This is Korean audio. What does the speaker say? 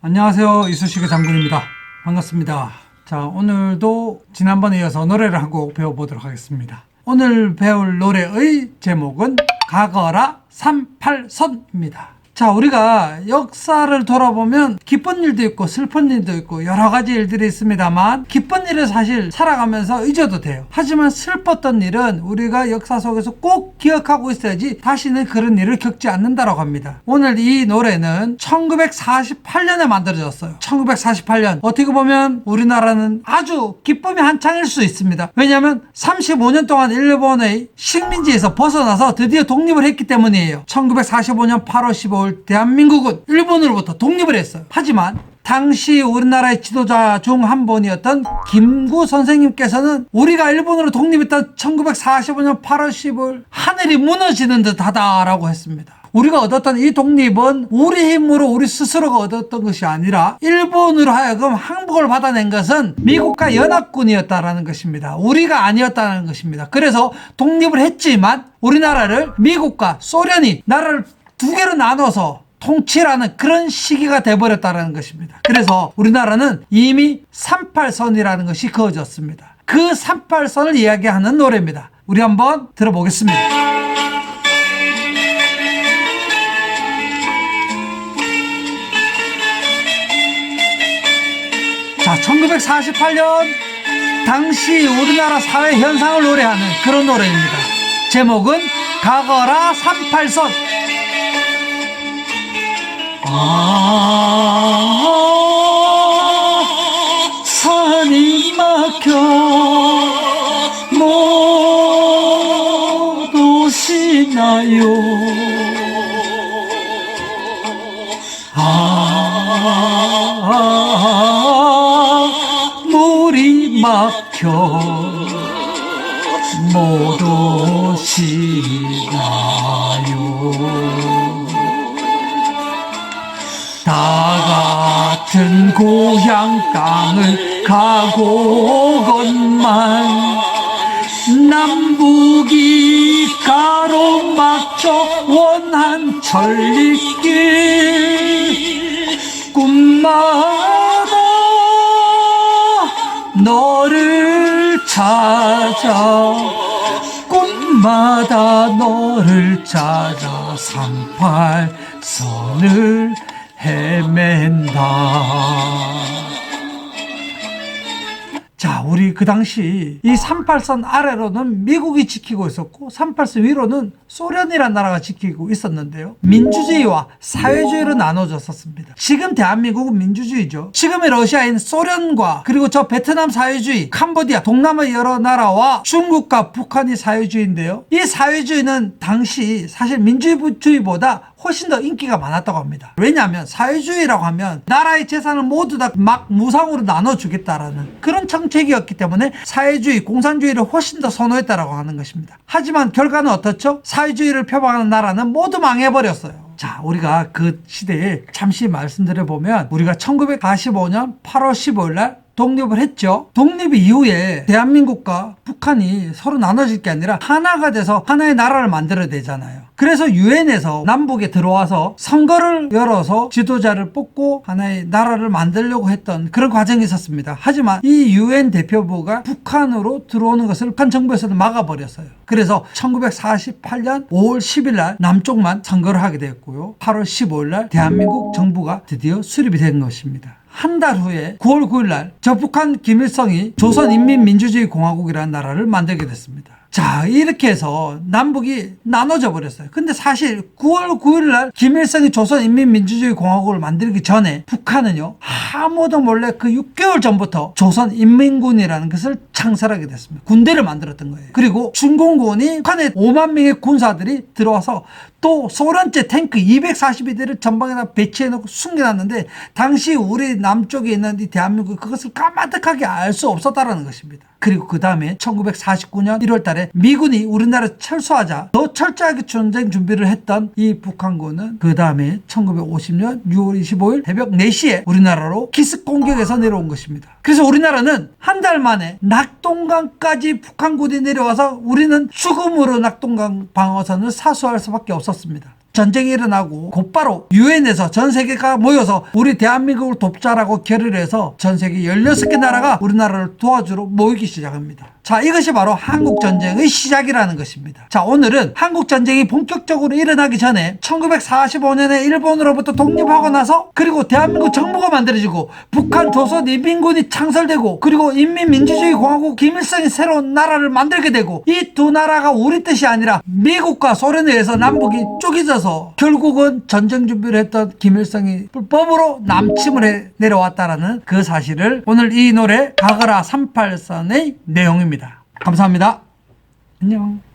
안녕하세요. 이쑤시개 장군입니다. 반갑습니다. 자, 오늘도 지난번에 이어서 노래를 한 곡 배워보도록 하겠습니다. 오늘 배울 노래의 제목은 가거라 38선입니다. 자, 우리가 역사를 돌아보면 기쁜 일도 있고 슬픈 일도 있고 여러 가지 일들이 있습니다만, 기쁜 일은 사실 살아가면서 잊어도 돼요. 하지만 슬펐던 일은 우리가 역사 속에서 꼭 기억하고 있어야지 다시는 그런 일을 겪지 않는다고 합니다. 오늘 이 노래는 1948년에 만들어졌어요. 1948년. 어떻게 보면 우리나라는 아주 기쁨이 한창일 수 있습니다. 왜냐하면 35년 동안 일본의 식민지에서 벗어나서 드디어 독립을 했기 때문이에요. 1945년 8월 15일 대한민국은 일본으로부터 독립을 했어요. 하지만 당시 우리나라의 지도자 중 한 분이었던 김구 선생님께서는 우리가 일본으로 독립했던 1945년 8월 15일 하늘이 무너지는 듯 하다라고 했습니다. 우리가 얻었던 이 독립은 우리 힘으로 우리 스스로가 얻었던 것이 아니라 일본으로 하여금 항복을 받아낸 것은 미국과 연합군이었다라는 것입니다. 우리가 아니었다는 것입니다. 그래서 독립을 했지만 우리나라를 미국과 소련이 나라를 두 개로 나눠서 통치라는 그런 시기가 돼버렸다는 것입니다. 그래서 우리나라는 이미 38선이라는 것이 그어졌습니다. 그 38선을 이야기하는 노래입니다. 우리 한번 들어보겠습니다. 자, 1948년 당시 우리나라 사회 현상을 노래하는 그런 노래입니다. 제목은 가거라 38선. 산이 막혀 못 오시나요. 물이 막혀 못 오시나요. 다 같은 고향 땅을 가고 오건만 남북이 가로막혀 원한 천리길 꿈마다 너를 찾아 꿈마다 너를 찾아 38선을 헤맨다. 자, 우리 그 당시 이 38선 아래로는 미국이 지키고 있었고 38선 위로는 소련이라는 나라가 지키고 있었는데요. 민주주의와 사회주의로 나눠졌었습니다. 지금 대한민국은 민주주의죠. 지금의 러시아인 소련과 그리고 저 베트남 사회주의, 캄보디아, 동남아 여러 나라와 중국과 북한이 사회주의인데요. 이 사회주의는 당시 사실 민주주의보다 훨씬 더 인기가 많았다고 합니다. 왜냐하면 사회주의라고 하면 나라의 재산을 모두 다 막 무상으로 나눠주겠다라는 그런 정책이었기 때문에 사회주의, 공산주의를 훨씬 더 선호했다라고 하는 것입니다. 하지만 결과는 어떻죠? 사회주의를 표방하는 나라는 모두 망해버렸어요. 자, 우리가 그 시대에 잠시 말씀드려보면 우리가 1945년 8월 15일 날 독립을 했죠. 독립 이후에 대한민국과 북한이 서로 나눠질 게 아니라 하나가 돼서 하나의 나라를 만들어야 되잖아요. 그래서 유엔에서 남북에 들어와서 선거를 열어서 지도자를 뽑고 하나의 나라를 만들려고 했던 그런 과정이 있었습니다. 하지만 이 유엔 대표부가 북한으로 들어오는 것을 북한 정부에서도 막아버렸어요. 그래서 1948년 5월 10일 날 남쪽만 선거를 하게 되었고요. 8월 15일 날 대한민국 정부가 드디어 수립이 된 것입니다. 한 달 후에 9월 9일 날 저 북한 김일성이 조선인민민주주의공화국이라는 나라를 만들게 됐습니다. 자, 이렇게 해서 남북이 나눠져 버렸어요. 근데 사실 9월 9일 날 김일성이 조선인민민주주의공화국을 만들기 전에 북한은요, 아무도 몰래 그 6개월 전부터 조선인민군이라는 것을 창설하게 됐습니다. 군대를 만들었던 거예요. 그리고 준공군이 북한에 5만 명의 군사들이 들어와서 또 소련제 탱크 242대를 전방에다 배치해놓고 숨겨놨는데 당시 우리 남쪽에 있는 이 대한민국이 그것을 까마득하게 알 수 없었다는 것입니다. 그리고 그 다음에 1949년 1월 달에 미군이 우리나라 철수하자 더 철저하게 전쟁 준비를 했던 이 북한군은 그 다음에 1950년 6월 25일 새벽 4시에 우리나라로 기습 공격에서 내려온 것입니다. 그래서 우리나라는 한 달 만에 낙동강까지 북한군이 내려와서 우리는 죽음으로 낙동강 방어선을 사수할 수밖에 없었습니다. 전쟁이 일어나고 곧바로 유엔에서 전 세계가 모여서 우리 대한민국을 돕자라고 결의해서 전 세계 16개 나라가 우리나라를 도와주러 모이기 시작합니다. 자, 이것이 바로 한국전쟁의 시작이라는 것입니다. 자, 오늘은 한국전쟁이 본격적으로 일어나기 전에 1945년에 일본으로부터 독립하고 나서 그리고 대한민국 정부가 만들어지고 북한 조선인민군이 창설되고 그리고 인민민주주의공화국 김일성이 새로운 나라를 만들게 되고 이 두 나라가 우리 뜻이 아니라 미국과 소련에 의해서 남북이 쪼개져서 결국은 전쟁 준비를 했던 김일성이 불법으로 남침을 해 내려왔다라는 그 사실을 오늘 이 노래 가거라 38선의 내용입니다. 감사합니다. 안녕.